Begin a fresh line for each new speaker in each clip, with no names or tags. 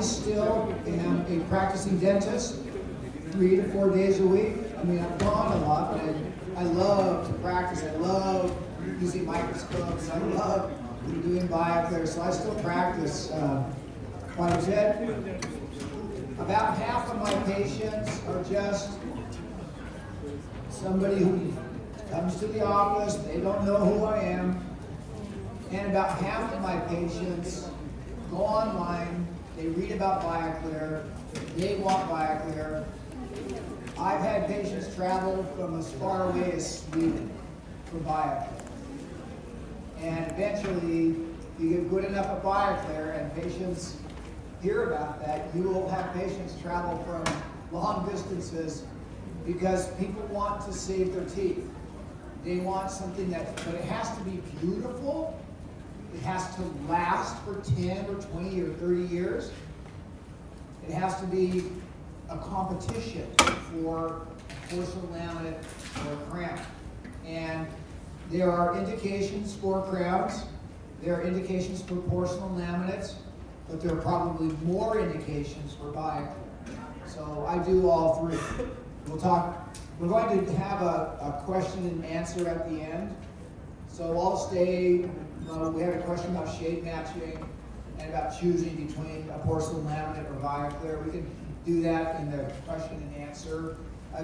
still am a practicing dentist 3 to 4 days a week. I mean, I've gone a lot, but I love to practice. I love using microscopes. I love doing bioclear, so I still practice quite a bit. About half of my patients are just somebody who comes to the office, they don't know who I am, and about half of my patients go online, they read about BioClear, they want BioClear. I've had patients travel from as far away as Sweden for BioClear. And eventually, you get good enough at BioClear and patients hear about that, you will have patients travel from long distances because people want to save their teeth. They want something but it has to be beautiful. It has to last for 10 or 20 or 30 years. It has to be a competition for porcelain laminate or crown. And there are indications for crowns. There are indications for porcelain laminates, but there are probably more indications for BioClear. So I do all three. We're going to have a question and answer at the end. So I'll stay, we had a question about shade matching and about choosing between a porcelain laminate or BioClear. We can do that in the question and answer.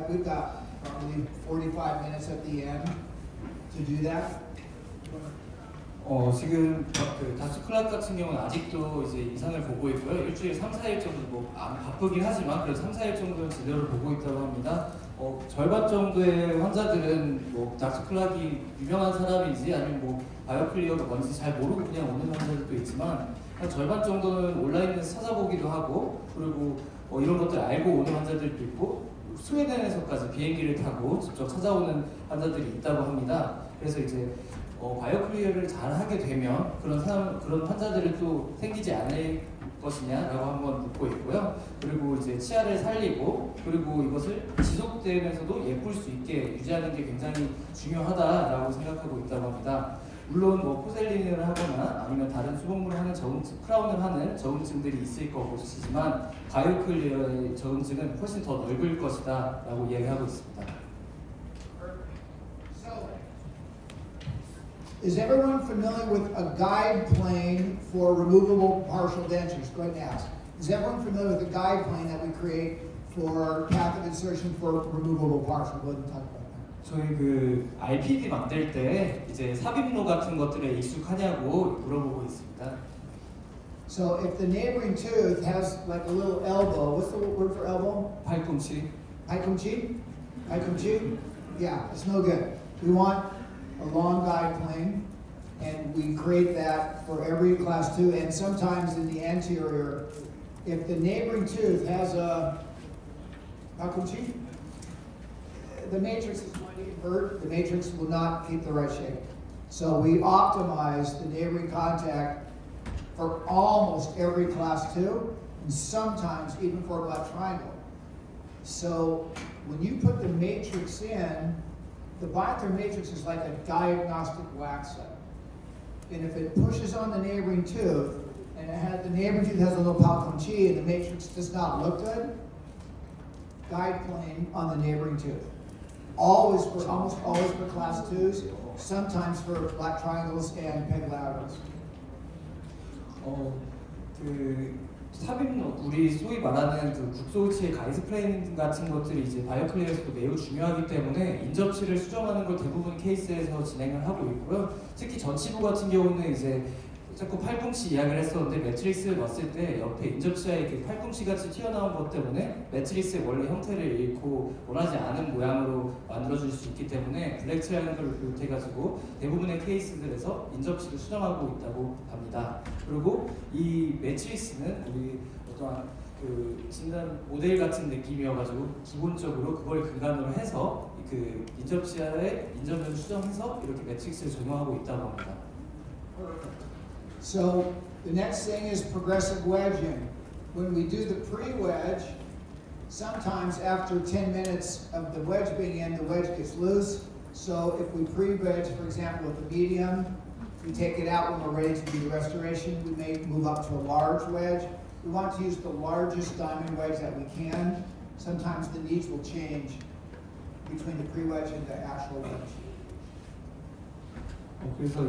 We've got probably 45 minutes at the end to do that.
지금 그 닥터 클락 같은 경우는 아직도 이제 이상을 보고 있고요. 일주일에 3, 4일 정도 바쁘긴 하지만 그래도 3, 4일 정도는 진료를 보고 있다고 합니다. 절반 정도의 환자들은 닥터 클락이 유명한 사람인지 아니면 바이오클리어가 뭔지 잘 모르고 그냥 오는 환자들도 있지만 한 절반 정도는 온라인에서 찾아보기도 하고 그리고 이런 것들 알고 오는 환자들도 있고 스웨덴에서까지 비행기를 타고 직접 찾아오는 환자들이 있다고 합니다. 그래서 이제 바이오클리어를 잘 하게 되면 그런 환자들이 또 생기지 않을 것이냐라고 한번 묻고 있고요. 그리고 이제 치아를 살리고 그리고 이것을 지속되면서도 예쁠 수 있게 유지하는 게 굉장히 중요하다라고 생각하고 있다고 합니다. 물론 포셀린을 하거나 아니면 다른 수복물을 하는 크라운을 하는 저음증들이 있을 것이지만 바이오클리어의 저음증은 훨씬 더 넓을 것이다라고 이야기하고 있습니다.
Is everyone familiar with a guide plane for removable partial dentures? Go ahead and ask. Is everyone familiar with the guide plane that we create for catheter insertion for removable partial? Go ahead and talk about that.
저희 그 RPD 만들 때 이제 삽입로 같은 것들에 익숙하냐고 물어보고 있습니다.
So if the neighboring tooth has like a little elbow, what's the word for elbow?
팔꿈치.
Palkumchi? Palkumchi? Yeah, it's no good. We want a long guide plane, and we create that for every class 2, and sometimes in the anterior, if the neighboring tooth has a palkumchi, the matrix is going to invert, the matrix will not keep the right shape. So we optimize the neighboring contact for almost every class 2, and sometimes even for a black triangle. So when you put the matrix in, the BioClear matrix is like a diagnostic wax set. And if it pushes on the neighboring tooth, and the neighboring tooth has a little palkumchi and the matrix does not look good, guide plane on the neighboring tooth. Almost always for class 2s, sometimes for black triangles and peg laterals.
삽입로, 우리 소위 말하는 그 국소치의 가이드 플레인 같은 것들이 이제 바이오클리어에서도 매우 중요하기 때문에 인접치를 수정하는 걸 대부분 케이스에서 진행을 하고 있고요. 특히 전치부 같은 경우는 이제 자꾸 팔꿈치 이야기를 했었는데 매트릭스를 넣었을 때 옆에 인접치에 이렇게 팔꿈치 같이 튀어나온 것 때문에 매트릭스의 원래 형태를 잃고 원하지 않은 모양으로 만들어줄 수 있기 때문에 블랙 트라이앵글을 비롯해가지고 대부분의 케이스들에서 인접치를 수정하고 있다고 합니다. 그리고 이 매트릭스는 우리 어떠한 그 진단 모델 같은 느낌이어가지고 기본적으로 그걸 근간으로 해서 그 인접치아의 인접면을 수정해서 이렇게 매트릭스를 적용하고 있다고 합니다.
So the next thing is progressive wedging. When we do the pre-wedge, sometimes after 10 minutes of the wedge being in, the wedge gets loose. So if we pre-wedge, for example, with the medium, we take it out when we're ready to do the restoration. We may move up to a large wedge. we want to use the largest diamond wedge that we can. Sometimes the needs will change between the pre-wedge and the actual wedge.
그래서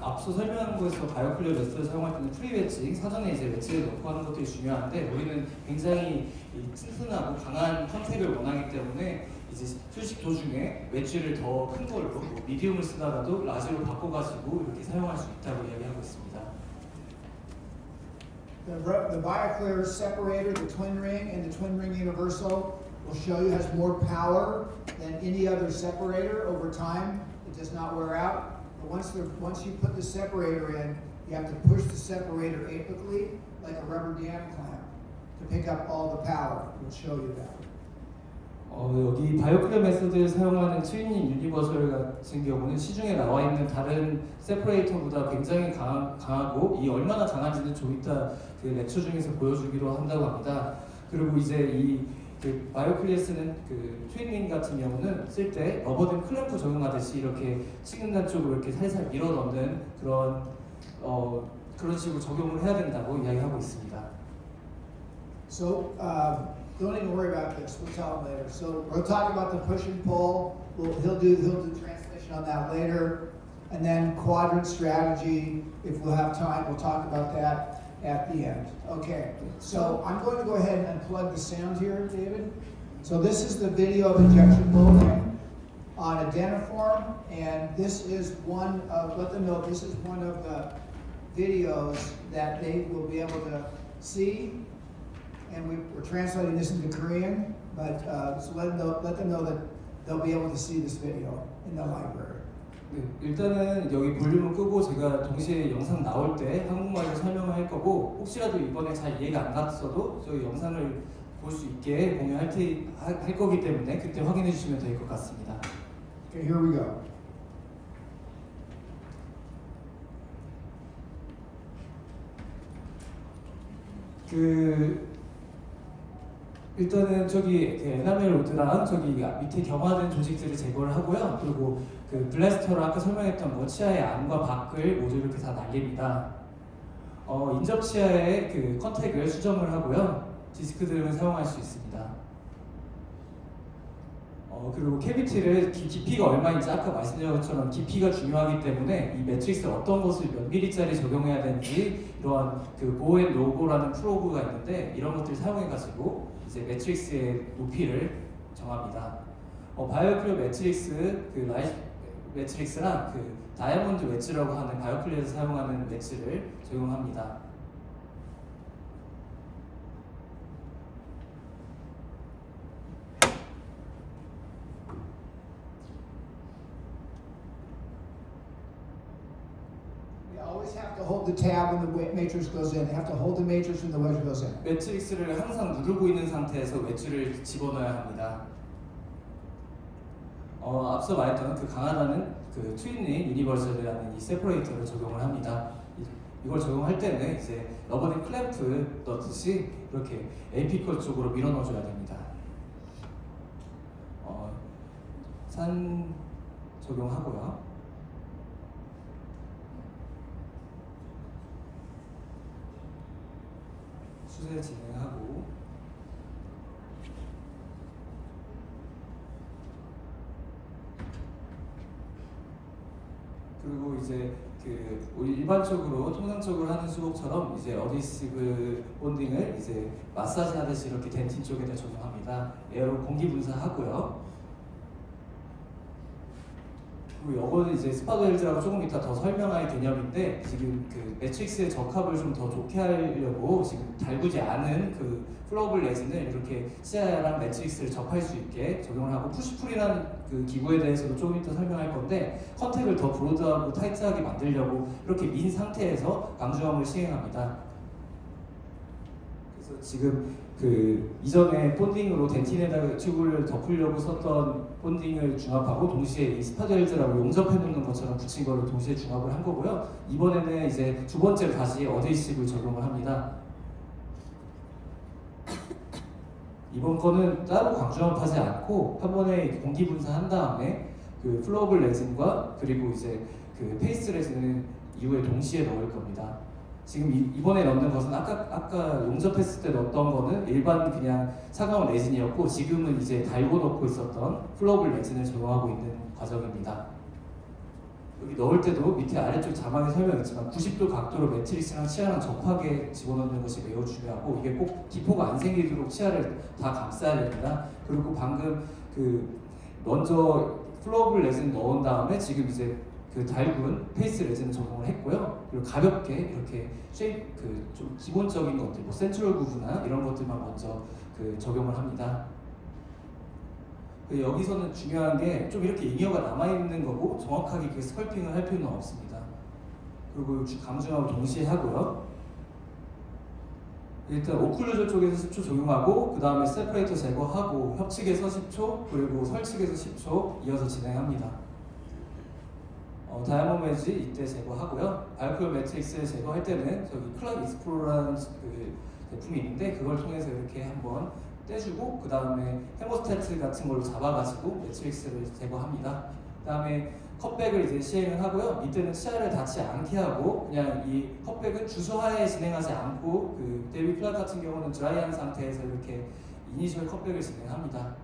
앞서 설명한 거에서 바이오클리어 메스를 사용할 때는 프리웨지, 사전에 이제 웨지를 넣고 하는 것들이 중요한데 우리는 굉장히 튼튼하고 강한 컨택을 원하기 때문에 이제 휴식 도중에 웨지를 더 큰 걸로 뭐 미디움을 쓰다가도 라지로 바꿔가지고 이렇게 사용할 수 있다고 이야기하고 있습니다.
The BioClear separator, the twin ring, and the twin ring universal will show you has more power than any other separator over time. It does not wear out. But once you put the separator in, you have to push the separator apically like a rubber dam clamp to pick up all the power. We'll show you that.
여기 바이오클리어 메소드를 사용하는 트윈 유니버설 같은 경우는 시중에 나와 있는 다른 세퍼레이터보다 굉장히 강하고 이 얼마나 강한지는 좀 이따 그 렉처 중에서 보여주기로 한다고 합니다. 그리고 이제 그 바이오클리어 쓰는 그 트윈링 같은 경우는 쓸 때 러버등 클램프 적용하듯이 이렇게 치근단 쪽으로 이렇게 살살 밀어 넣는 그런 식으로 적용을 해야 된다고 이야기하고 있습니다.
So don't even worry about this. We'll tell him later. So we'll talk about the push and pull. He'll do transmission on that later, and then quadrant strategy. If we'll have time, we'll talk about that at the end. Okay. So I'm going to go ahead and unplug the sound here, David. So this is the video of injection molding on Adenoform, and this is one of. Let them know this is one of the videos that they will be able to see. And we're translating this into Korean, but so let them know that they'll be able to see this video in the library.
네, 일단은 여기 볼륨을 끄고 제가 동시에 영상 나올 때 한국말로 설명을 할 거고 혹시라도 이번에 잘 이해가 안 갔어도 저희 영상을 볼 수 있게 공유할 할 거기 때문에 그때 확인해 주시면 될 것 같습니다.
Okay, here we go.
일단은 저기 에나멜 로드랑 저기 밑에 경화된 조직들을 제거를 하고요. 그리고 그 블래스터로 아까 설명했던 거 치아의 안과 밖을 모두 이렇게 다 날립니다. 인접 치아의 그 컨택을 수정을 하고요. 디스크 드럼을 사용할 수 있습니다. 그리고 캐비티를 깊이가 얼마인지 아까 말씀드린 것처럼 깊이가 중요하기 때문에 이 매트릭스 어떤 것을 몇 미리짜리 적용해야 되는지 이러한 그 보앤 로고라는 프로브가 있는데 이런 것들을 사용해가지고 이제 매트릭스의 높이를 정합니다. 바이오클리어 매트릭스 매트릭스랑 그 다이아몬드 웨지라고 하는 바이오클리어에서 사용하는 웨지를 적용합니다.
Always have to hold the tab when the matrix goes in. They have to hold the matrix when the wedge goes in.
매트릭스를 항상 누르고 있는 상태에서 웨지를 집어넣어야 합니다. 앞서 말했던 그 강하다는 그 트윈링 유니버설이라는 이 세퍼레이터를 적용을 합니다. 이걸 적용할 때는 이제 러버링 클램프 넣듯이 이렇게 에이피컬 쪽으로 밀어 넣어줘야 됩니다. 산 적용하고요. 수세 진행하고 그리고 이제 우리 일반적으로 통상적으로 하는 수복처럼 이제 어디시브 본딩을 이제 마사지 하듯이 이렇게 덴틴 쪽에다 적용합니다. 에어로 공기 분사하고요. 그리고 이거는 이제 스파도헬즈라고 조금 이따 더 설명할 개념인데 지금 그 매트릭스의 적합을 좀 더 좋게 하려고 지금 달구지 않은 그 플러블 레진을 이렇게 치아랑 매트릭스를 접할 수 있게 적용을 하고 푸시풀이라는 그 기구에 대해서도 조금 이따 설명할 건데 컨택을 더 브로드하고 타이트하게 만들려고 이렇게 민 상태에서 강주함을 시행합니다. 그래서 지금 그 이전에 본딩으로 덴틴에다가 튜브를 덮으려고 썼던 본딩을 중합하고 동시에 이 스파드헬즈라고 용접해 놓는 것처럼 붙인 거를 동시에 중합을 한 거고요. 이번에는 이제 두 번째로 다시 어데이시브를 적용을 합니다. 이번 거는 따로 강중합하지 않고 한 번에 공기 분사한 다음에 그 플로어블 레진과 그리고 이제 그 페이스 레진을 이후에 동시에 넣을 겁니다. 지금 이번에 넣는 것은 아까 용접했을 때 넣었던 거는 일반 그냥 차가운 레진이었고 지금은 이제 달고 넣고 있었던 플러블 레진을 적용하고 있는 과정입니다. 여기 넣을 때도 밑에 아래쪽 자막에 설명했지만 90도 각도로 매트릭스랑 치아랑 접하게 집어넣는 것이 매우 중요하고 이게 꼭 기포가 안 생기도록 치아를 다 감싸야 됩니다. 그리고 방금 먼저 플러블 레진 넣은 다음에 지금 이제 그 달군 페이스 레진을 적용을 했고요. 그리고 가볍게 이렇게 쉐입 좀 기본적인 것들, 뭐 센트럴 구브나 이런 것들만 먼저 적용을 합니다. 여기서는 중요한 게 좀 이렇게 잉여가 남아있는 거고 정확하게 스컬핑을 할 필요는 없습니다. 그리고 감중하고 동시에 하고요. 일단 오클루저 쪽에서 10초 적용하고 그 다음에 세퍼레이터 제거하고 협측에서 10초 그리고 설측에서 10초 이어서 진행합니다. 다이아몬드 웨지 이때 제거하고요. 알코올 매트릭스 제거할 때는 저기 클럽 익스플로라는 제품이 있는데 그걸 통해서 이렇게 한번 떼주고 그 다음에 헤모스태트 같은 걸로 잡아가지고 매트릭스를 제거합니다. 그 다음에 컵백을 이제 시행을 하고요. 이때는 치아를 닿지 않게 하고 그냥 이 컵백은 주소하에 진행하지 않고 데이비 클락 같은 경우는 드라이한 상태에서 이렇게 이니셜 컵백을 진행합니다.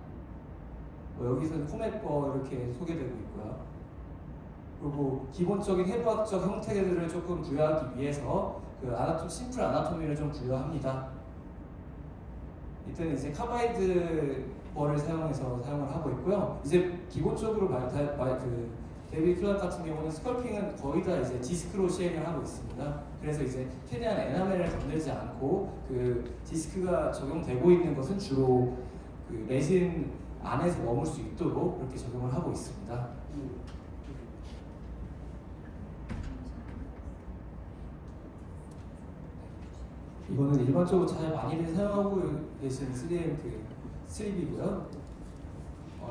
여기서는 포맷버 이렇게 소개되고 있고요. 그리고 기본적인 해부학적 형태들을 조금 부여하기 위해서 심플 아나토미를 좀 부여합니다. 이때는 이제 카바이드 버를 사용을 하고 있고요. 이제 기본적으로 데이비 클락 같은 경우는 스컬핑은 거의 다 이제 디스크로 시행을 하고 있습니다. 그래서 이제 최대한 에나멜을 건들지 않고 디스크가 적용되고 있는 것은 주로 레진 안에서 머물 수 있도록 그렇게 적용을 하고 있습니다. 이거는 일반적으로 잘 많이들 사용하고 계신 3M 3B고요.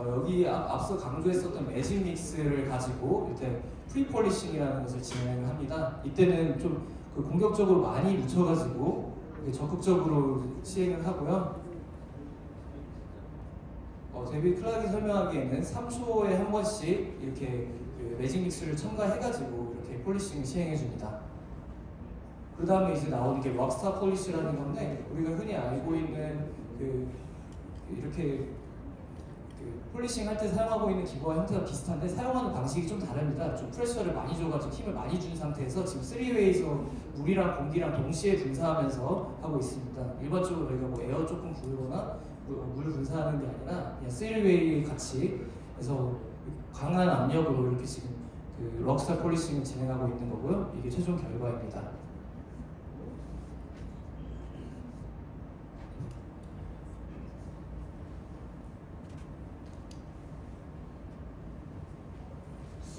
여기 앞서 강조했었던 매직 믹스를 가지고 이때 프리폴리싱이라는 것을 진행을 합니다. 이때는 좀 공격적으로 많이 묻혀가지고 적극적으로 시행을 하고요. 데이비 클락이 설명하기에는 3초에 한 번씩 이렇게 매직 믹스를 첨가해가지고 이렇게 폴리싱을 시행해줍니다. 그 다음에 이제 나오는 게 록스타 폴리시라는 건데 우리가 흔히 알고 있는 이렇게 폴리싱 할 때 사용하고 있는 기부와 형태가 비슷한데 사용하는 방식이 좀 다릅니다. 좀 프레셔를 많이 줘가지고 힘을 많이 준 상태에서 지금 3웨이에서 물이랑 공기랑 동시에 분사하면서 하고 있습니다. 일반적으로 저희가 뭐 에어 조금 부으거나 물을 분사하는 게 아니라 그냥 3웨이 같이 해서 강한 압력으로 이렇게 지금 록스타 폴리싱을 진행하고 있는 거고요. 이게 최종 결과입니다.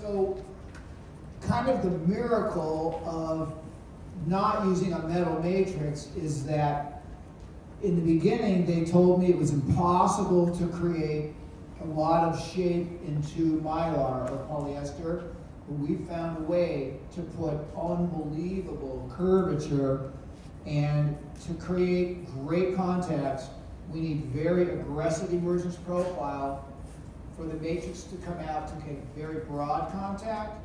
So, kind of the miracle of not using a metal matrix is that in the beginning they told me it was impossible to create a lot of shape into mylar or polyester, but we found a way to put unbelievable curvature and to create great contacts. We need very aggressive emergence profile for the matrix to come out to get very broad contact.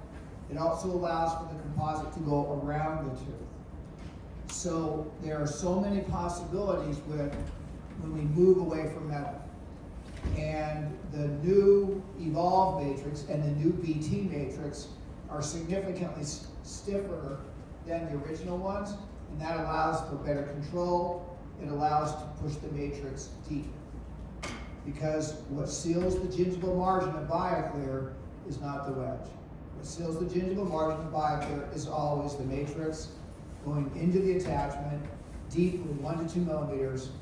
It also allows for the composite to go around the tooth. So there are so many possibilities when we move away from metal. And the new Evolve matrix and the new BT matrix are significantly stiffer than the original ones, and that allows for better control. It allows to push the matrix deep. Because what seals the gingival margin of BioClear is not the wedge. What seals the gingival margin of BioClear is always the matrix going into the attachment, deeply 1 to 2 millimeters,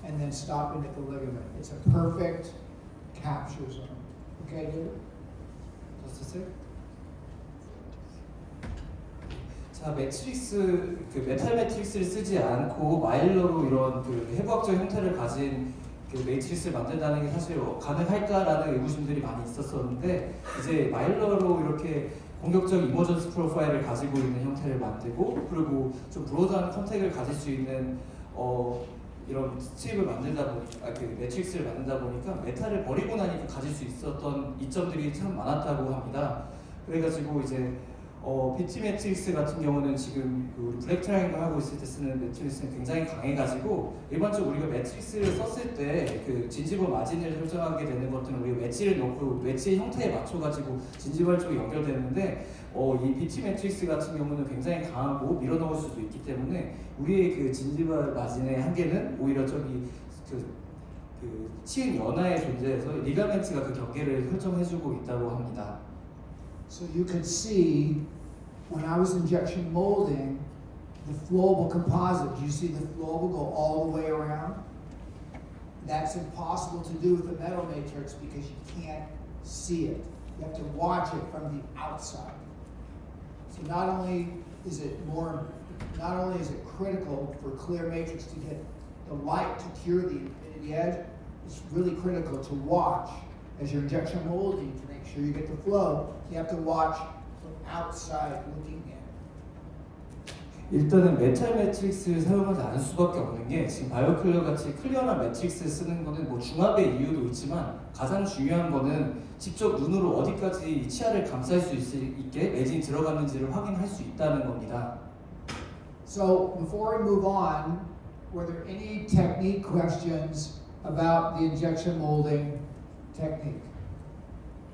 and then stopping at the ligament. It's a perfect capture zone. Okay, David?
됐어요? 자, 매트릭스, 메탈 매트릭스를 쓰지 않고 마일러로 이런 해부학적 형태를 가진 매트릭스를 만든다는 게 사실 가능할까라는 의구심들이 많이 있었었는데 이제 마일러로 이렇게 공격적 이머전스 프로파일을 가지고 있는 형태를 만들고 그리고 좀 브로드한 컨택을 가질 수 있는 이런 스트립을 만들다 보니까 매트릭스를 만들다 보니까 메탈을 버리고 나니까 가질 수 있었던 이점들이 참 많았다고 합니다. 그래가지고 이제 비트 매트릭스 같은 경우는 지금 그 우리 블랙 트라이앵글 하고 있을 때 쓰는 매트릭스는 굉장히 강해가지고 일반적으로 우리가 매트릭스를 썼을 때 그 진지버 마진을 설정하게 되는 것들은 우리가 웨지를 넣고 웨지의 형태에 맞춰가지고 진지버 쪽에 연결되는데 이 비트 매트릭스 같은 경우는 굉장히 강하고 밀어넣을 수도 있기 때문에 우리의 그 진지버 마진의 한계는 오히려 저기 그 치은 연화의 존재에서 리가멘트가 그 경계를 설정해주고 있다고 합니다.
So you can see when I was injection molding the flowable composite. You see the flowable go all the way around? That's impossible to do with the metal matrix because you can't see it. You have to watch it from the outside. So not only is it critical for clear matrix to get the light to cure the infinity edge, it's really critical to watch as you're injection molding to make sure you get the flow. You have to watch from outside looking in.
일단은 메탈 매트릭스를 사용하지 않을 수밖에 없는 게 지금 바이오클리어 같이 클리어한 매트릭스를 쓰는 거는 뭐 중압의 이유도 있지만 가장 중요한 거는 직접 눈으로 어디까지 치아를 감쌀 수 있게 레진이 들어갔는지를 확인할 수 있다는 겁니다.
So before we move on, were there any technique questions about the injection molding technique?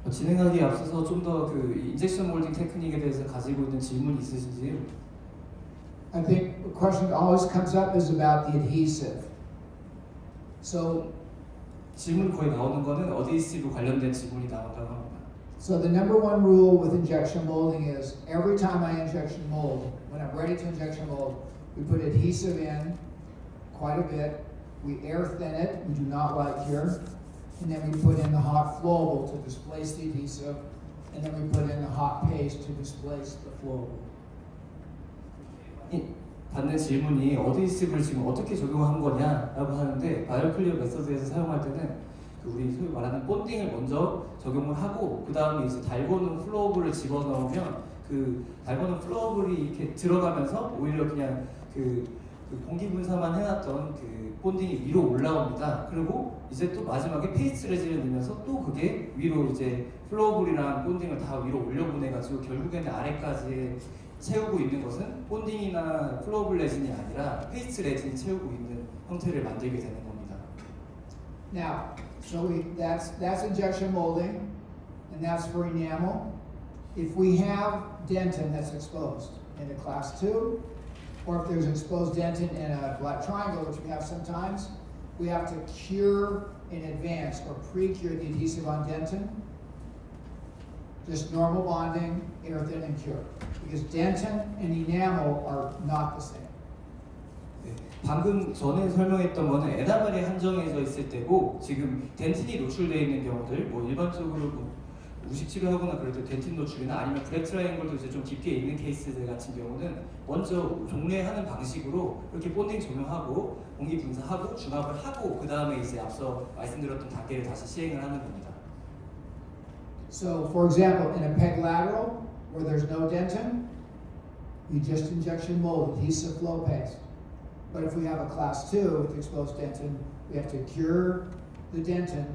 진행하기에 앞서서 좀 더 그 인젝션 몰딩 테크닉에 대해서 가지고 있는 질문 있으신지요?
I think the question that always comes up is about the adhesive. So
질문 거의 나오는 거는 어디시브 관련된 질문이 나온다고 합니다.
So the number one rule with injection molding is every time I injection mold, when I'm ready to injection mold, we put adhesive in quite a bit. We air thin it, we do not light cure, and then we put in the hot flowable to displace the adhesive, and then we put in the hot paste to displace the flowable.
받는 질문이 어드히시브를 지금 어떻게 적용한 거냐라고 하는데 바이오클리어 메서드에서 사용할 때는 그 우리 소위 말하는 본딩을 먼저 적용을 하고 그 다음에 이제 달고는 플로어블을 집어넣으면 그 달고는 플로어블이 이렇게 들어가면서 오히려 그냥 그 공기 분사만 해놨던 그 본딩이 위로 올라옵니다. 그리고 이제 또 마지막에 페이스트 레진을 넣으면서 또 그게 위로 이제 플로어블이랑 본딩을 다 위로 올려보내가지고 결국에는 아래까지 채우고 있는 것은 본딩이나 플로어블 레진이 아니라 페이스트 레진이 채우고 있는 형태를 만들게 되는 겁니다.
Now, so that's injection molding, and that's for enamel. If we have dentin that's exposed in a class 2, or if there's exposed dentin in a black triangle, which we have sometimes, we have to cure in advance or pre-cure the adhesive on dentin. Just normal bonding, air thin, and cure. Because dentin and enamel are not the same.
네, 방금 전에 설명했던 거는 에나멜에 한정해져 있을 때고 지금 덴틴이 노출되어 있는 경우들 뭐 일반적으로 뭐 우식 치료하거나 그럴 때 덴틴 노출이나 아니면 블랙 트라이앵글도 이제 좀 깊게 있는 케이스들 같은 경우는 먼저 종례하는 방식으로 이렇게 본딩 적용하고 공기 분사하고 중압을 하고 그 다음에 이제 앞서 말씀드렸던 단계를 다시 시행을 하는 겁니다.
So, for example, in a peg lateral where there's no dentin, we just injection mold adhesive flow paste. But if we have a class 2 with exposed dentin, we have to cure the dentin,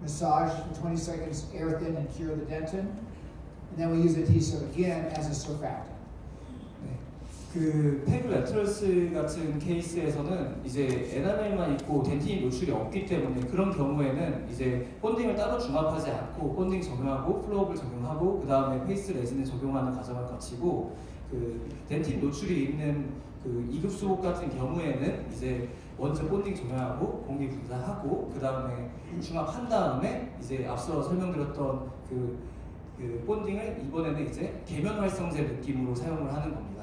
massage for 20 seconds, air thin, and cure the dentin, and then we use adhesive again as a surfactant.
그 페그 레터러스 같은 케이스에서는 이제 에나멜만 있고 덴틴이 노출이 없기 때문에 그런 경우에는 이제 본딩을 따로 중합하지 않고 본딩 적용하고 플로어블 적용하고 그 다음에 페이스 레진을 적용하는 과정을 거치고 그 덴틴 노출이 있는 그 2급 수복 같은 경우에는 이제 먼저 본딩 적용하고 공기 분사하고 그 다음에 중합한 다음에 이제 앞서 설명드렸던 그 본딩을 이번에는 이제 계면 활성제 느낌으로 사용을 하는 겁니다.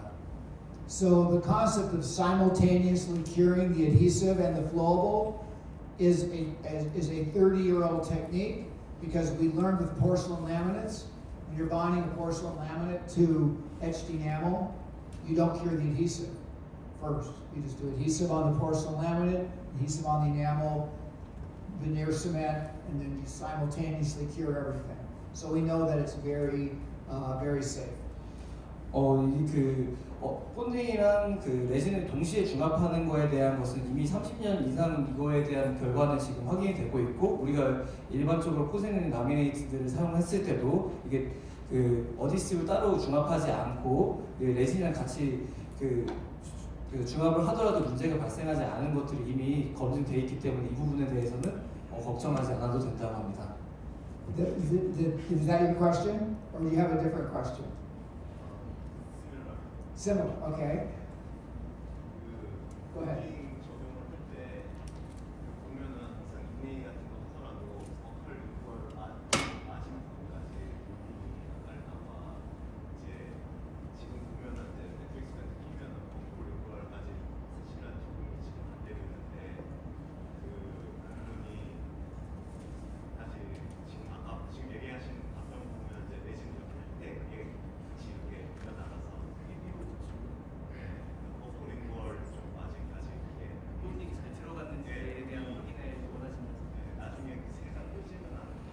So the concept of simultaneously curing the adhesive and the flowable is a 30-year-old technique because we learned with porcelain laminates, when you're bonding a porcelain laminate to etched enamel, you don't cure the adhesive first. You just do adhesive on the porcelain laminate, adhesive on the enamel, veneer cement, and then you simultaneously cure everything. So we know that it's very safe.
본딩이랑 그 레진을 동시에 중합하는 거에 대한 것은 이미 30년 이상 이거에 대한 결과는 지금 확인이 되고 있고 우리가 일반적으로 포세는 라미네이트들을 사용했을 때도 이게 그 어디스를 따로 중합하지 않고 그 레진이랑 같이 그 중합을 하더라도 문제가 발생하지 않은 것들이 이미 검증되어 있기 때문에 이 부분에 대해서는 걱정하지 않아도 된다고 합니다.
Is that your question, or do you have a different question? Similar. Okay. Go ahead.
적용을 할 때 보면은 항상 인웨이 같은 거 하더라도 서클 이걸 아시는 분까지 할까봐 이제 지금 보면은 이제 매트릭스 같은 끼면은 벙콜 이걸까지 사실은 적용이 지금 안 되는데 그 부분이 사실 지금 아까 지금 얘기하신 답변 보면 이제 레진 이렇게 할 때 그게 같이 이렇게 밀려나가서 그게 이루어지고 벙콜인 걸 좀 아직까지 그게
폴딩이 잘 들어갔는지에 대한 확인을 원하시면서
나중에 그 세가 끄지는 않을까.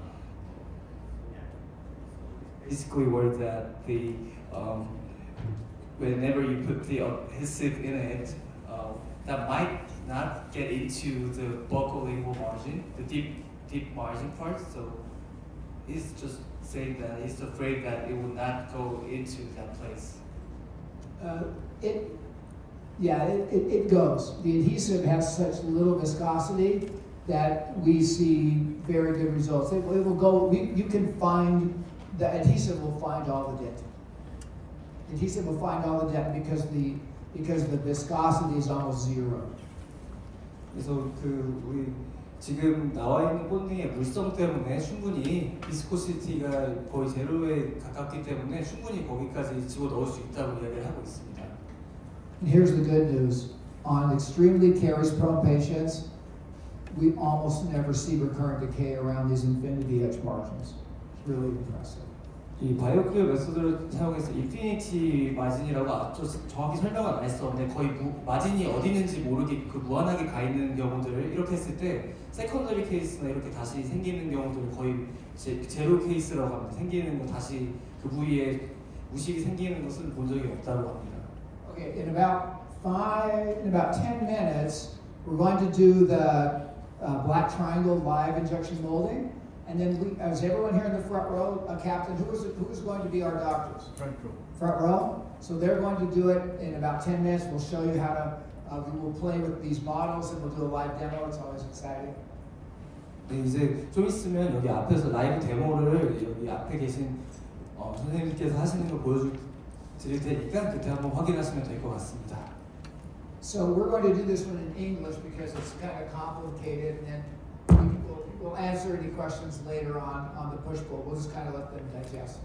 basically were that the whenever you put the adhesive in it, that might not get into the buccal lingual margin, the deep margin part. So he's just saying that he's afraid that it will not go into that place.
It goes. The adhesive has such little viscosity that we see very good results. It will go. You can find the adhesive will find all the dent. The adhesive will find all the dent because the viscosity is almost zero.
그래서 그 우리 지금 나와 있는 본딩의 물성 때문에 충분히 비스코시티가 거의 제로에 가깝기 때문에 충분히 거기까지 집어 넣을 수 있다고 이야기를 하고 있습니다.
And here's the good news. On extremely caries-prone patients, we almost never see recurrent decay around these infinity edge margins. It's really impressive.
이 바이오클리어 메소드를 사용해서 인피니티 마진이라고 정확히 설명은 안 했었는데 거의 마진이 어디 있는지 모르게 그 무한하게 가 있는 경우들을 이렇게 했을 때 세컨더리 케이스나 이렇게 다시 생기는 경우들을 거의 제로 케이스라고 합니다. 생기는 거 다시 그 부위에 무식이 생기는 것은 본 적이 없다고 합니다.
Okay, in about 10 minutes, we're going to do the black triangle live injection molding. And then is everyone here in the front row, Captain, who is going to be our doctors?
Front row.
Front row? So they're going to do it in about 10 minutes. We'll show you how to, we'll play with these models and we'll do a live demo. It's always exciting.
네, 이제 좀 있으면 여기 앞에서 라이브 데모를 여기 앞에 계신 선생님께서 하시는 걸 보여드릴 테니까 그때 한번 확인하시면 될 것 같습니다.
So we're going to do this one in English because it's kind of complicated, and then we'll answer any questions later on the push-pull. We'll just kind of let them digest.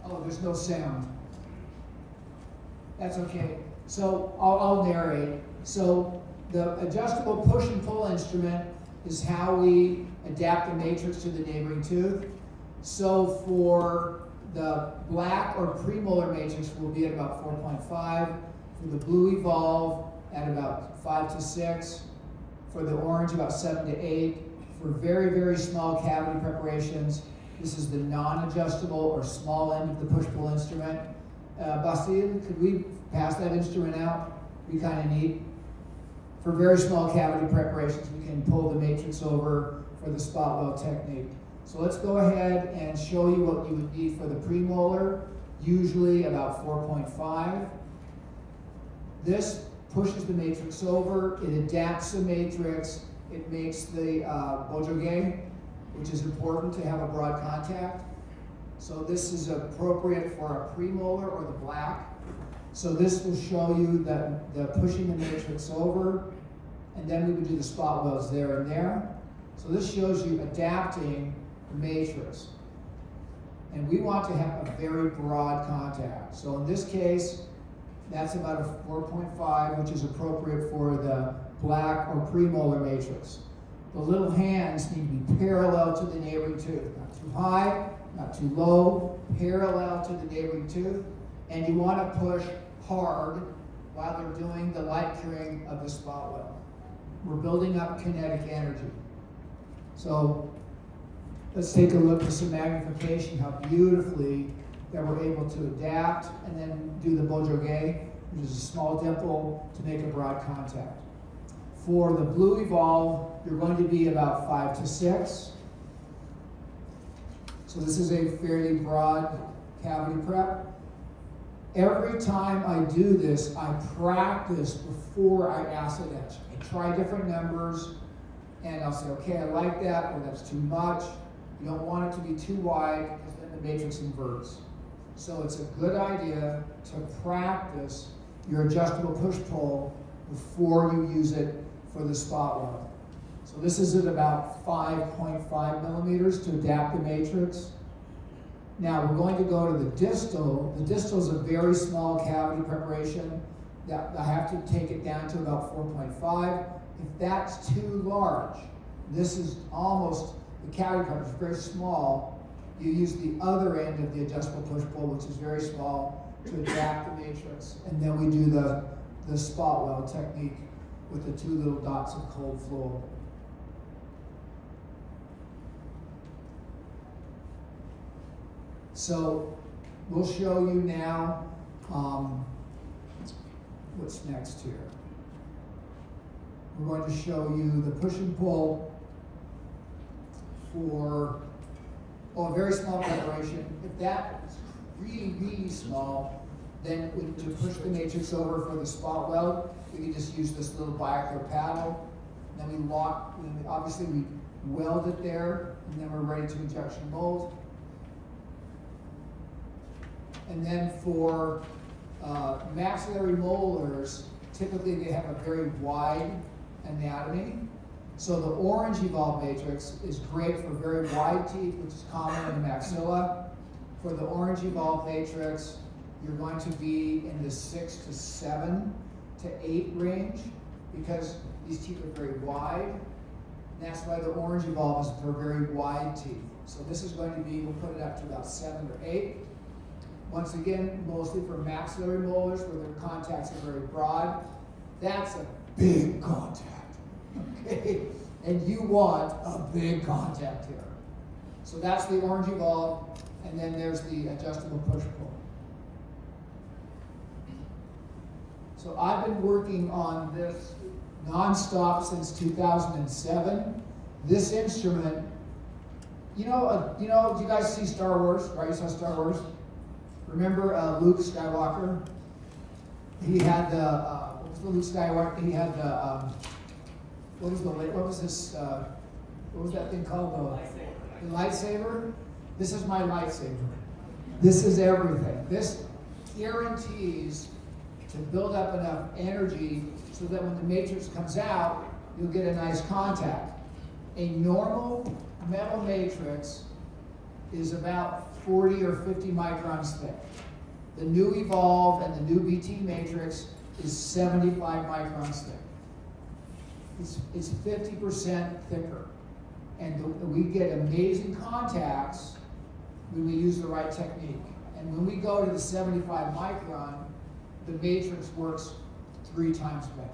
Oh, there's no sound. That's okay. So I'll narrate. So the adjustable push and pull instrument is how we adapt the matrix to the neighboring tooth. So for the black or premolar matrix, we'll be at about 4.5. For the blue evolve, at about 5 to 6. For the orange, about 7 to 8. For very, very small cavity preparations, this is the non-adjustable or small end of the push-pull instrument. Basile, could we pass that instrument out? Be kind of neat. For very small cavity preparations, we can pull the matrix over for the spot weld technique. So let's go ahead and show you what you would need for the premolar, usually about 4.5. This pushes the matrix over, it adapts the matrix, it makes the bojoge, which is important to have a broad contact. So this is appropriate for a premolar or the black. So this will show you the pushing the matrix over, and then we would do the spot welds there and there. So this shows you adapting the matrix. And we want to have a very broad contact. So in this case, that's about a 4.5, which is appropriate for the black or premolar matrix. The little hands need to be parallel to the neighboring tooth. Not too high, not too low, parallel to the neighboring tooth. And you want to push hard while they're doing the light curing of the spot weld. We're building up kinetic energy. So let's take a look at some magnification, how beautifully that we're able to adapt and then do the Bojoge, which is a small dimple to make a broad contact. For the blue evolve, you're going to be about 5 to 6. So this is a fairly broad cavity prep. Every time I do this, I practice before I acid etch. I try different numbers, and I'll say, okay, I like that, or that's too much. You don't want it to be too wide, because then the matrix inverts. So it's a good idea to practice your adjustable push-pull before you use it for the spot weld. So this is at about 5.5 millimeters to adapt the matrix. Now we're going to go to the distal. The distal is a very small cavity preparation that I have to take it down to about 4.5. If that's too large, this is almost, the cavity prep is very small. You use the other end of the adjustable push-pull, which is very small, to adapt the matrix. And then we do the spot weld technique with the 2 little dots of cold flow. So we'll show you now what's next here. We're going to show you the push and pull for a very small preparation. If that's really, really small, then to push the matrix over for the spot weld, we can just use this little biaxial paddle. Then we lock, obviously we weld it there, and then we're ready to injection mold. And then for maxillary molars, typically they have a very wide anatomy. So the orange evolved matrix is great for very wide teeth, which is common in the maxilla. For the orange evolved matrix, you're going to be in the 6 to 7 to 8 range, because these teeth are very wide. And that's why the orange evolve is for very wide teeth. So this is going to be, we'll put it up to about 7 or 8. Once again, mostly for maxillary molars where their contacts are very broad. That's a big contact, okay? And you want a big contact here. So that's the orange evolve, and then there's the adjustable push-pull. So I've been working on this nonstop since 2007. This instrument, do you guys see Star Wars, right? You saw Star Wars? Remember Luke Skywalker? He had what was the Luke Skywalker? He had what was that thing called? The lightsaber? This is my lightsaber. This is everything. This guarantees to build up enough energy so that when the matrix comes out, you'll get a nice contact. A normal metal matrix is about 40 or 50 microns thick. The new Evolve and the new BT matrix is 75 microns thick. It's 50% thicker. And we get amazing contacts when we use the right technique. And when we go to the 75 micron, the matrix works 3 times better.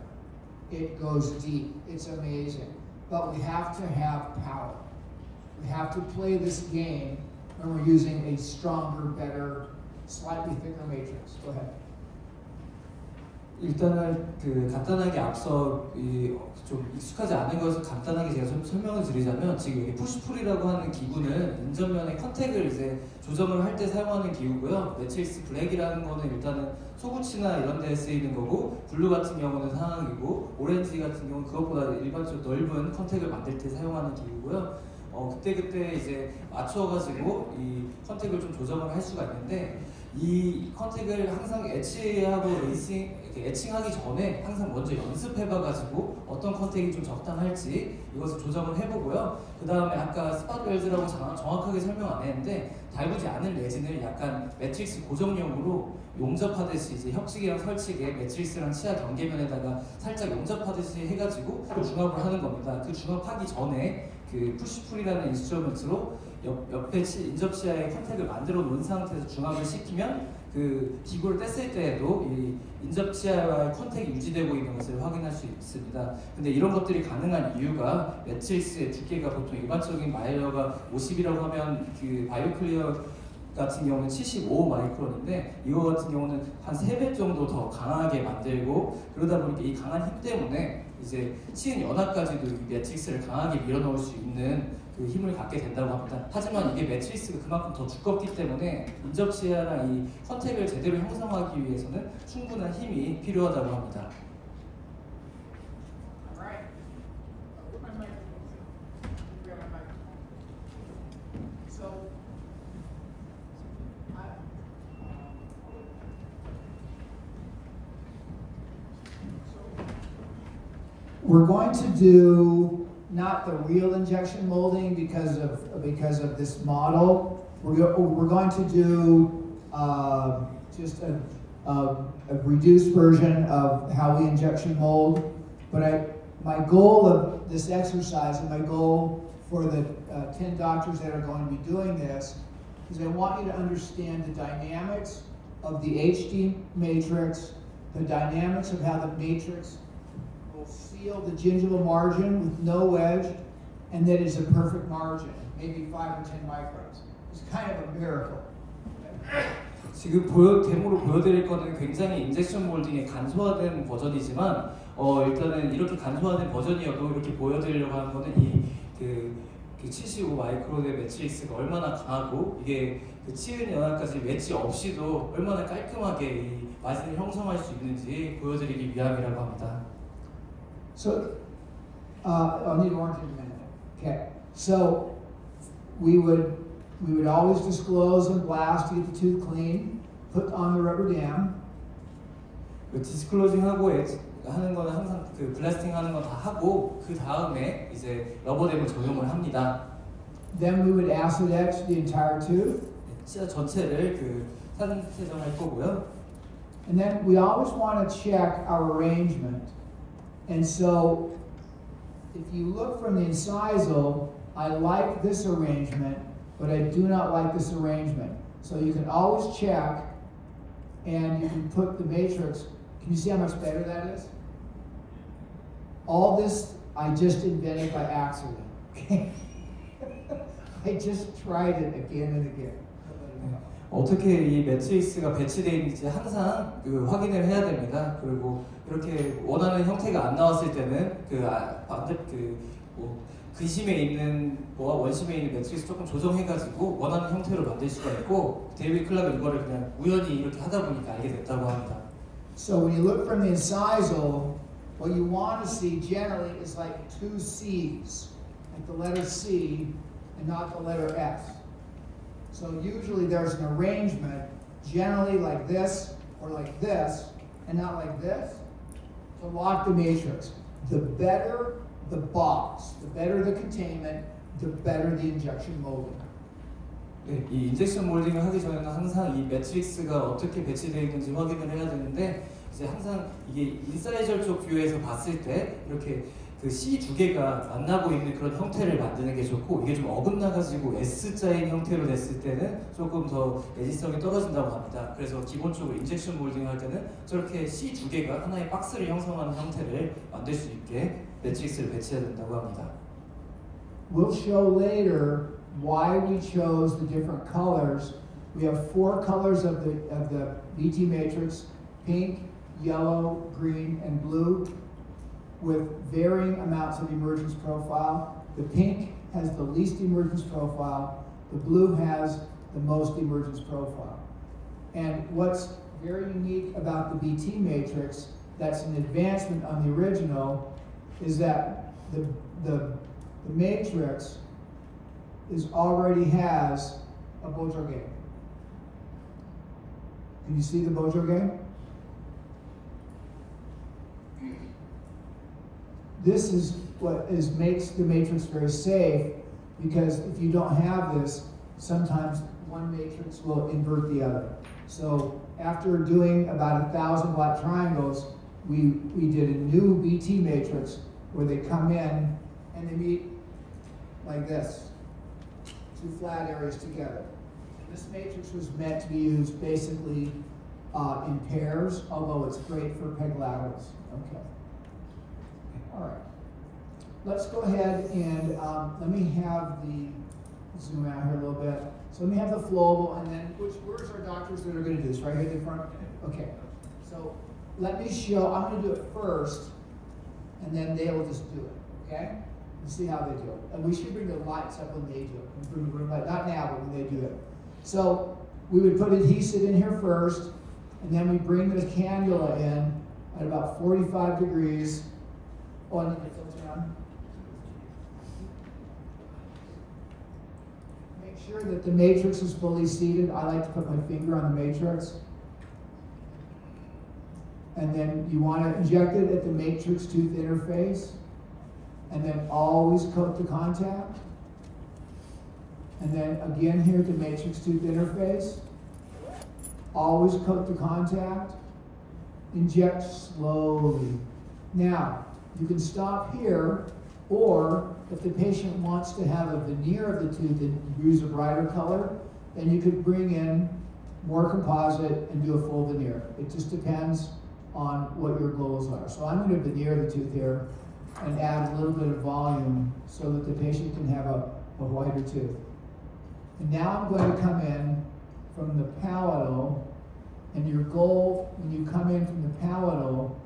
It goes deep. It's amazing. But we have to have power. We have to play this game when we're using a stronger, better, slightly thicker matrix. Go ahead.
일단은 간단하게 앞서 좀 익숙하지 않은 것을 간단하게 제가 좀 설명을 드리자면, 지금 이 푸시풀이라고 하는 기구는 인전면의 컨택을 이제 조정을 할 때 사용하는 기구고요. 매트릭스 블랙이라는 거는 일단은 소구치나 이런 데에 쓰이는 거고, 블루 같은 경우는 상황이고, 오렌지 같은 경우는 그것보다 일반적으로 넓은 컨택을 만들 때 사용하는 기구고요. 그때 이제 맞춰가지고 이 컨택을 좀 조정을 할 수가 있는데, 이 컨택을 항상 애칭하고 애칭하기 전에 항상 먼저 연습해봐가지고 어떤 컨택이 좀 적당할지 이것을 조정을 해보고요. 그 다음에 아까 스팟 웰즈라고 정확하게 설명 안 했는데, 달구지 않은 레진을 약간 매트릭스 고정용으로 용접하듯이 이제 협직이랑 설치게 매트릭스랑 치아 경계면에다가 살짝 용접하듯이 해가지고 중합을 하는 겁니다. 그 중합하기 전에 그 푸시풀이라는 인스트루먼트로 옆에 인접 치아의 컨택을 만들어 놓은 상태에서 중합을 시키면 그 기구를 뗐을 때에도 이 인접 치아와의 컨택이 유지되고 있는 것을 확인할 수 있습니다. 근데 이런 것들이 가능한 이유가 매트릭스의 두께가 보통 일반적인 마이너가 50이라고 하면 그 바이오클리어가 같은 경우는 75 마이크론인데 이거 같은 경우는 한 3배 정도 더 강하게 만들고 그러다 보니까 이 강한 힘 때문에 이제 치은 연합까지도 이 매트릭스를 강하게 밀어넣을 수 있는 그 힘을 갖게 된다고 합니다. 하지만 이게 매트릭스가 그만큼 더 두껍기 때문에 인접 치아랑 이 컨택을 제대로 형성하기 위해서는 충분한 힘이 필요하다고 합니다.
Alright. Where's my microphone? Grab my microphone. So, we're going to do not the real injection molding because of this model. We're going to do just a reduced version of how we injection mold. But my goal of this exercise and my goal for the 10 doctors that are going to be doing this is I want you to understand the dynamics of the HD matrix, the dynamics of how the matrix will seal the gingival margin with no wedge, and that is a perfect margin, maybe 5 or 10 microns. It's kind of a miracle.
지금 데모로 보여드릴 거는 굉장히 인젝션 몰딩의 간소화된 버전이지만 일단은 이렇게 간소화된 버전이어도 이렇게 보여드리려고 하는 거는 그 75 마이크론의 매트릭스가 얼마나 강하고 이게 그 치은 연합까지 웨지 없이도 얼마나 깔끔하게 이 마진을 형성할 수 있는지 보여드리기 위함이라고 합니다.
So, I'll need orange in a minute. Okay. So, we would always disclose and blast to get the tooth clean, put on the rubber dam.
그 디스클로징 하고 하는 거는 항상 그 블라스팅 하는 건 다 하고 그 다음에 이제 러버댐을 적용을 합니다.
Then we would acid etch the entire tooth.
치아 전체를 그 산세정할 거고요.
And then we always want to check our arrangement. And so, if you look from the incisal, I like this arrangement, but I do not like this arrangement. So you can always check, and you can put the matrix. Can you see how much better that is? All this I just invented by accident. Okay, I just tried it again and again.
어떻게 이 매트릭스가 배치되어 있는지 항상 그 확인을 해야 됩니다. 그리고 이렇게 원하는 형태가 안 나왔을 때는 근심에 있는 거와 원심에 있는 매트릭스 조금 조정해가지고 원하는 형태로 만들 수가 있고 데이비드 클락은 이거를 그냥 우연히 이렇게 하다 보니까 알게 됐다고 합니다.
So when you look from the incisal, what you want to see generally is like two C's, like the letter C and not the letter S. So usually there's an arrangement, generally like this or like this, and not like this, to lock the matrix. The better the box, the better the containment, the better the injection molding.
네, 이 인젝션 몰딩을 하기 전에는 항상 이 매트릭스가 어떻게 배치되어 있는지 확인을 해야 되는데 이제 항상 이게 인사이저 쪽 뷰에서 봤을 때 이렇게 그 C 두 개가 만나고 있는 그런 형태를 만드는 게 좋고 이게 좀 어긋나가지고 S자인 형태로 됐을 때는 조금 더 애지성이 떨어진다고 합니다. 그래서 기본적으로 인젝션 몰딩을 할 때는 저렇게 C 두 개가 하나의 박스를 형성하는 형태를 만들 수 있게 매트릭스를 배치해야 된다고 합니다.
We'll show later why we chose the different colors. We have 4 colors of the BT matrix: pink, yellow, green, and blue, with varying amounts of emergence profile. The pink has the least emergence profile. The blue has the most emergence profile. And what's very unique about the BT matrix, that's an advancement on the original, is that the matrix already has a Bojorge. Can you see the Bojorge? This is what makes the matrix very safe, because if you don't have this, sometimes one matrix will invert the other. So after doing about 1,000 black triangles, we did a new BT matrix where they come in and they meet like this, 2 flat areas together. This matrix was meant to be used basically in pairs, although it's great for peg laterals. Okay. All right. Let's go ahead and let me have the Zoom out here a little bit. So let me have the flowable, and then where's our doctors that are going to do this? Right here at the front? Okay. So let me show, I'm going to do it first, and then they will just do it. Okay? And see how they do it. And we should bring the lights up when they do it. Bring the light, not now, but when they do it. So we would put adhesive in here first, and then we bring the cannula in at about 45 degrees. Oh, and then it filter on. Make sure that the matrix is fully seated. I like to put my finger on the matrix. And then you want to inject it at the matrix tooth interface. And then always coat the contact. And then again here at the matrix tooth interface. Always coat the contact. Inject slowly. Now, you can stop here, or if the patient wants to have a veneer of the tooth and use a brighter color, then you could bring in more composite and do a full veneer. It just depends on what your goals are. So I'm going to veneer the tooth here and add a little bit of volume so that the patient can have a whiter tooth. And now I'm going to come in from the palatal, and your goal when you come in from the palatal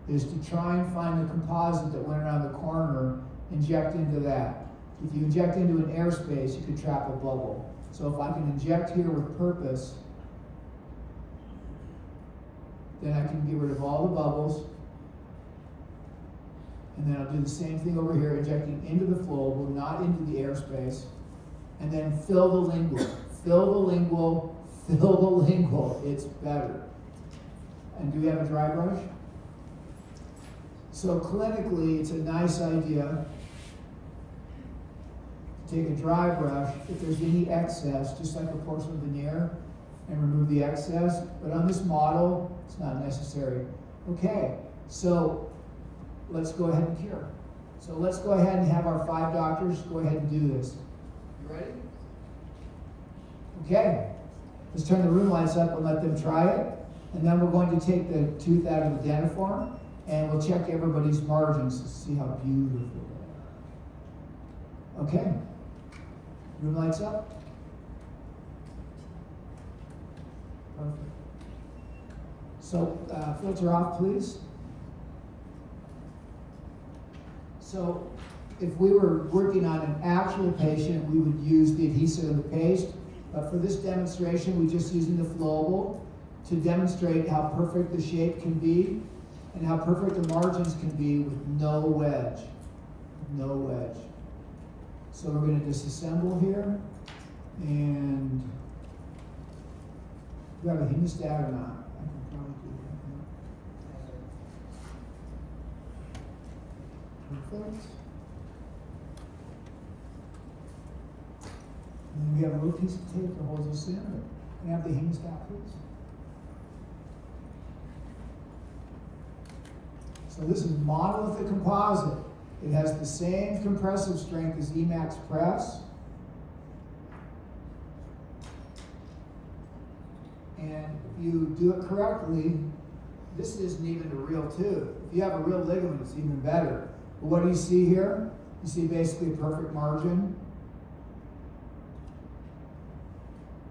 is to try and find the composite that went around the corner, inject into that. If you inject into an airspace, you could trap a bubble. So if I can inject here with purpose, then I can get rid of all the bubbles. And then I'll do the same thing over here, injecting into the flowable, not into the airspace. And then fill the lingual. Fill the lingual, fill the lingual. It's better. And do we have a dry brush? So clinically, it's a nice idea to take a dry brush, if there's any excess, just like a porcelain veneer, and remove the excess. But on this model, it's not necessary. Okay, so let's go ahead and cure. So let's go ahead and have our 5 doctors go ahead and do this. You ready? Okay, let's turn the room lights up and let them try it. And then we're going to take the tooth out of the dentiform, and we'll check everybody's margins to see how beautiful they are. Okay, room lights up. Perfect. So filter off, please. So if we were working on an actual patient, we would use the adhesive and the paste. But for this demonstration, we're just using the flowable to demonstrate how perfect the shape can be and how perfect the margins can be with no wedge. No wedge. So we're going to disassemble here. And do you have a hemostat or not? I can probably do that. Perfect. And then we have a little piece of tape that holds us in. Can I have the hemostat, please? So this is monolithic composite. It has the same compressive strength as Emax Press. And if you do it correctly, this isn't even a real tooth. If you have a real ligament, it's even better. But what do you see here? You see basically a perfect margin.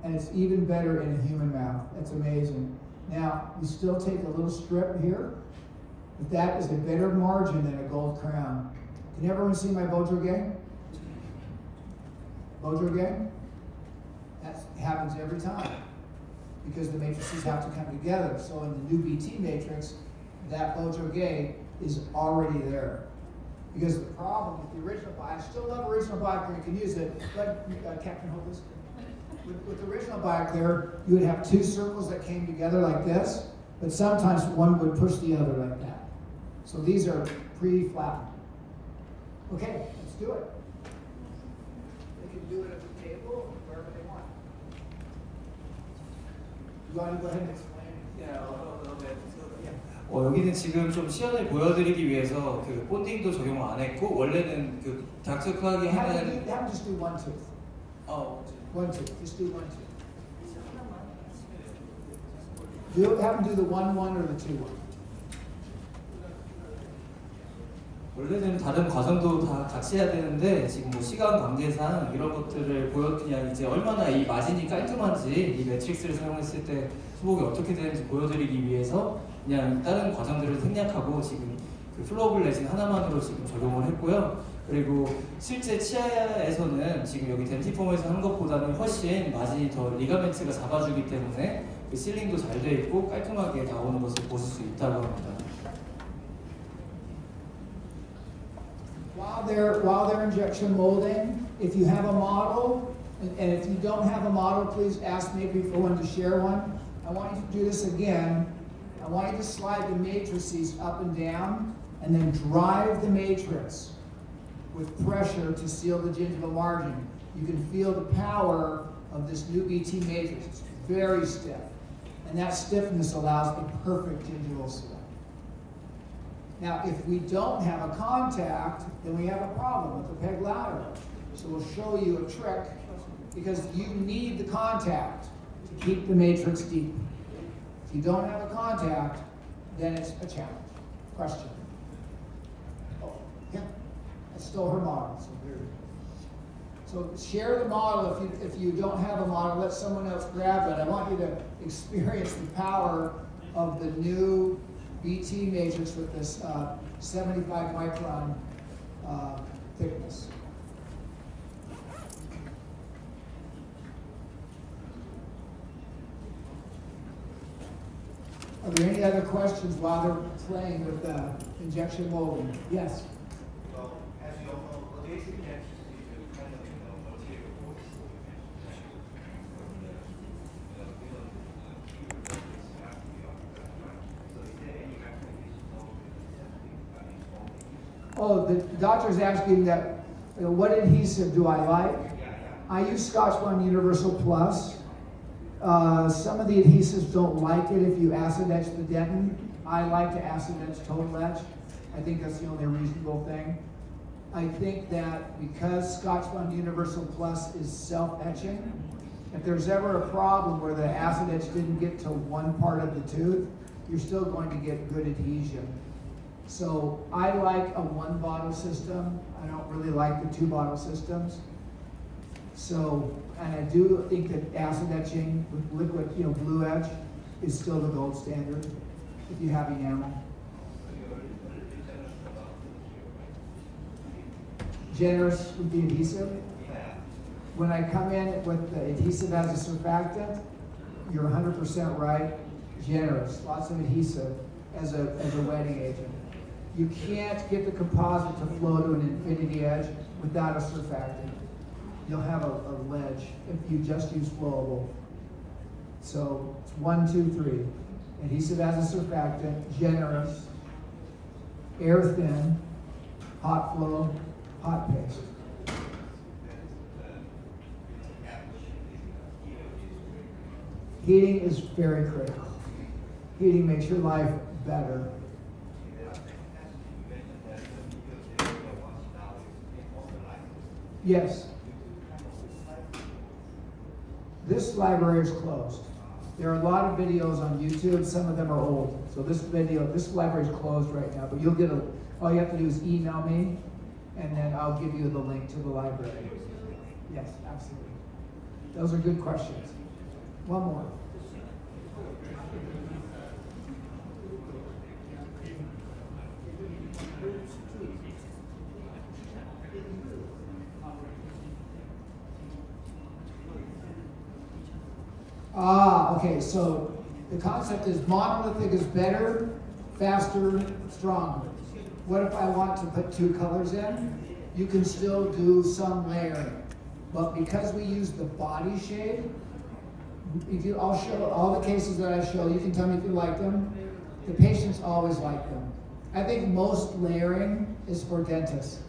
And it's even better in a human mouth. That's amazing. Now, we still take a little strip here, but that is a better margin than a gold crown. Can everyone see my Bojo gang? Bojo gang? That happens every time because the matrices have to come together. So in the new BT matrix, that Bojo gay is already there. Because the problem with the original, I still love original Bioclear, you can use it. Let Captain hold this. With the original Bioclear, you would have 2 circles that came together like this, but sometimes one would push the other like that. So these are pre-flattened. Okay, let's do it. They can do it at the table, wherever they want. You want to go ahead and explain?
여기는 지금 좀 시연을 보여드리기 위해서 그 본딩도 적용을 안 했고 원래는 그 닥터크하게
Have
하는
them just do one tooth. One tooth. Just do one tooth. Have them do the 1-1 or the 2-1.
원래는 다른 과정도 다 같이 해야 되는데 지금 뭐 시간 관계상 이런 것들을 보여드리냐 이제 얼마나 이 마진이 깔끔한지 이 매트릭스를 사용했을 때 수복이 어떻게 되는지 보여드리기 위해서 그냥 다른 과정들을 생략하고 지금 그 플로어블 레진 하나만으로 지금 적용을 했고요. 그리고 실제 치아에서는 지금 여기 덴티폼에서 한 것보다는 훨씬 마진이 더 리가멘트가 잡아주기 때문에 그 실링도 잘 돼 있고 깔끔하게 나오는 것을 보실 수 있다고 합니다.
While they're injection molding, if you have a model, and if you don't have a model, please ask me for one to share one. I want you to do this again. I want you to slide the matrices up and down, and then drive the matrix with pressure to seal the gingival margin. You can feel the power of this new BT matrix. It's very stiff, and that stiffness allows a perfect gingival seal. Now, if we don't have a contact, then we have a problem with the peg lateral. So we'll show you a trick, because you need the contact to keep the matrix deep. If you don't have a contact, then it's a challenge. Question? Oh, yeah. I stole her model. So share the model. If you don't have a model, let someone else grab it. I want you to experience the power of the new BT matrix with this 75 micron thickness. Are there any other questions while they're playing with injection molding? Yes?
Well, as you all know, the basic injections you kind of material force.
Oh, the doctor's asking that, what adhesive do I like? I use Scotch-Bond Universal Plus. Some of the adhesives don't like it if you acid etch the dentin. I like to acid etch total etch. I think that's the only reasonable thing. I think that because Scotch-Bond Universal Plus is self-etching, if there's ever a problem where the acid etch didn't get to one part of the tooth, you're still going to get good adhesion. So I like a one bottle system. I don't really like the 2 bottle systems. So, and I do think that acid etching with liquid, blue edge is still the gold standard if you have enamel. Generous with the adhesive. When I come in with the adhesive as a surfactant, you're 100% right. Generous, lots of adhesive as a wetting agent. You can't get the composite to flow to an infinity edge without a surfactant. You'll have a ledge if you just use flowable. So it's 1, 2, 3. Adhesive as a surfactant, generous, air thin, hot flow, hot paste. Heating is very critical. Heating makes your life better. Yes. This library is closed. There are a lot of videos on YouTube. Some of them are old. So this library is closed right now. But you'll get all you have to do is email me, and then I'll give you the link to the library. Yes, absolutely. Those are good questions. One more. Okay, so the concept is monolithic is better, faster, stronger. What if I want to put 2 colors in? You can still do some layering. But because we use the body shape, I'll show all the cases that I show, you can tell me if you like them. The patients always like them. I think most layering is for dentists.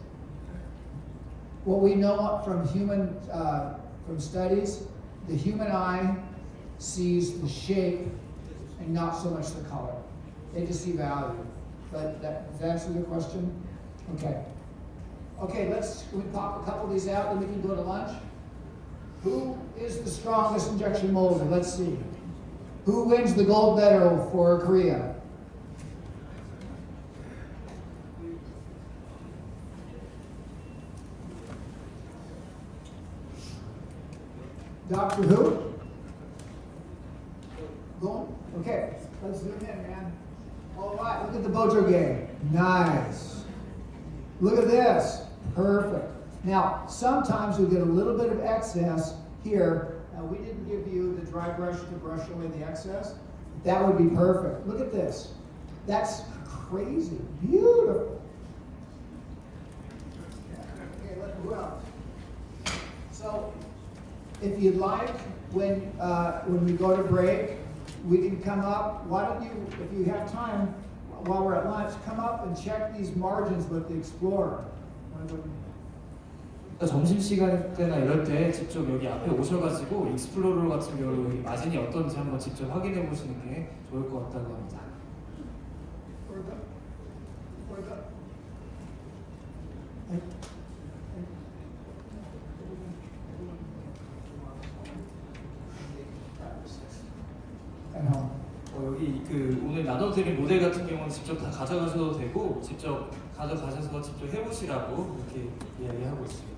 What we know from from studies, the human eye sees the shape and not so much the color. They just see value. But does that answer your question? Okay. Okay, we pop a couple of these out, then we can go to lunch. Who is the strongest injection molder? Let's see. Who wins the gold medal for Korea? Doctor Who? Going? Okay, let's zoom in, man. All right, look at the Bojo game. Nice. Look at this. Perfect. Now, sometimes we get a little bit of excess here. We didn't give you the dry brush to brush away the excess. That would be perfect. Look at this. That's crazy. Beautiful. Okay, look, who else? So, if you'd like, when we go to break, we can come up. Why don't you, if you have time, while we're at lunch, come up and check these margins with the Explorer.
점심시간 때나 이럴 때 직접 여기 앞에 오셔가지고 익스플로러 같은 경우 여기 마진이 어떤지 한번 직접 확인해 보시는 게 좋을 것 같다고 합니다. 여기 그 오늘 나눠드린 모델 같은 경우는 직접 다 가져가셔도 되고 직접 가져가셔서 직접 해보시라고 이렇게 이야기하고 있습니다.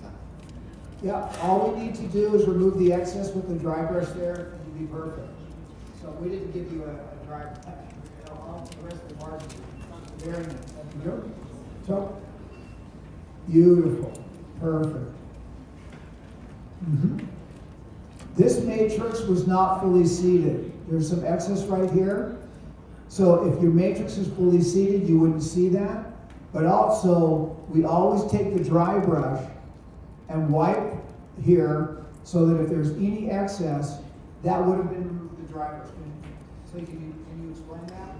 Yeah, all we need to do is remove the excess with the dry brush there, and you'll be perfect. So we didn't give you a dry brush. All the rest of the margins are very nice. So beautiful, perfect. This matrix was not fully seated. There's some excess right here. So if your matrix is fully seated, you wouldn't see that. But also, we always take the dry brush and wipe here so that if there's any excess, that would have been removed with the dry brush. So can you explain that?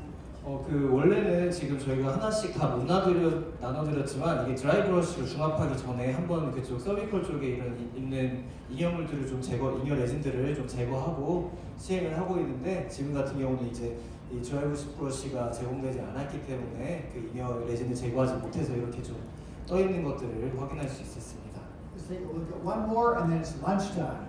그 원래는 지금 저희가 하나씩 다 못 나눠드렸지만 이게 드라이 브러쉬로 중합하기 전에 한번 그쪽 서비컬 쪽에 있는 잉여물들을 좀 잉여 레진들을 좀 제거하고 시행을 하고 있는데 지금 같은 경우는 이제 이 드라이 브러쉬가 제공되지 않았기 때문에 그 잉여 레진을 제거하지 못해서 이렇게 좀 떠 있는 것들을 확인할 수 있었습니다.
Let's take a look at one more, and then it's lunchtime.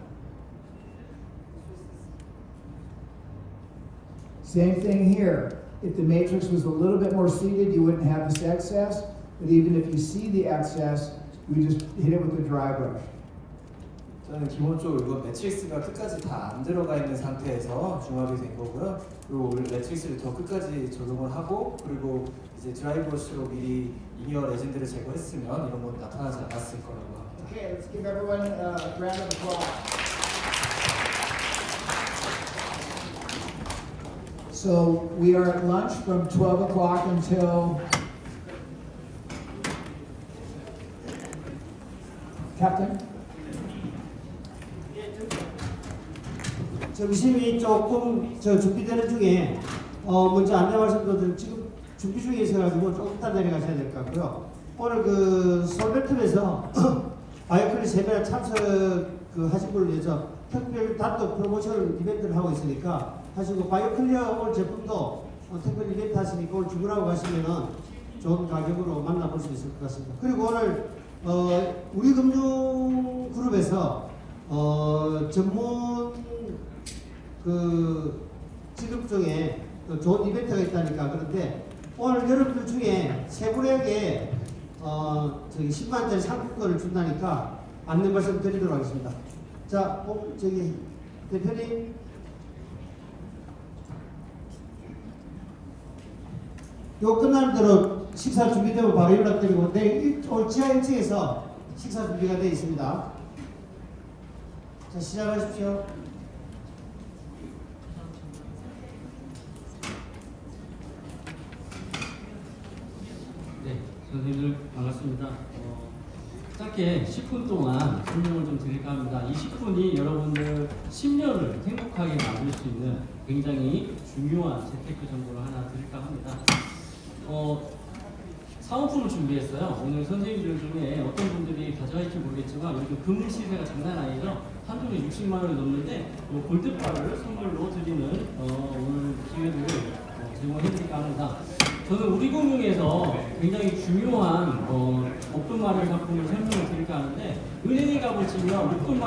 Same thing here. If the matrix was a little bit more seated, you wouldn't have this excess. But even if you see the excess, we just hit it with the dry brush.
저는 기본적으로 이거 매트릭스가 끝까지 다 안 들어가 있는 상태에서 중합이 된 거고요. 그리고 매트릭스를 더 끝까지 적용을 하고 그리고 이제 드라이 브러쉬로 미리 잉여 레진들을 제거했으면 이런 건 나타나지 않았을 거라고 합니다.
Okay, let's give everyone a round of applause. So we are at lunch from 12 o'clock until Captain?
점심이 조금 준비되는 중에 먼저 안내 말씀드리면 지금 준비 중에 있어가지고 조금 이따 내려가셔야 될 것 같고요. 오늘 그 서울베트에서 바이오클리 세미나 참석 하신 분을 위해서 특별 단독 프로모션 이벤트를 하고 있으니까 하시고 바이오클리어 오늘 제품도 특별 이벤트 하시니까 오늘 주문하고 가시면은 좋은 가격으로 만나볼 수 있을 것 같습니다. 그리고 오늘 우리금융그룹에서 전문 직업 중에 좋은 이벤트가 있다니까 그런데 오늘 여러분들 중에 세 분에게 10만원짜리 상품권을 준다니까 안내 말씀 드리도록 하겠습니다. 자, 대표님. 요 끝나는 대로 식사 준비되면 바로 연락드리고 내일 지하 1층에서 식사 준비가 되어 있습니다. 자, 시작하십시오.
네, 선생님들 반갑습니다. 짧게 10분 동안 설명을 좀 드릴까 합니다. 이 10분이 여러분들 10년을 행복하게 만들 수 있는 굉장히 중요한 재테크 정보를 하나 드릴까 합니다. 사은품을 준비했어요. 오늘 선생님들 중에 어떤 분들이 가져갈지 모르겠지만 요즘 금리 시세가 장난 아니죠. 한 종에 60만 원이 넘는데 골드바를 선물로 드리는 오늘 기회를 제공해드릴까 합니다. 저는 우리금융에서 굉장히 중요한 목돈 마련 상품을 설명을 드릴까 하는데 은행에 가보시면 목돈 마련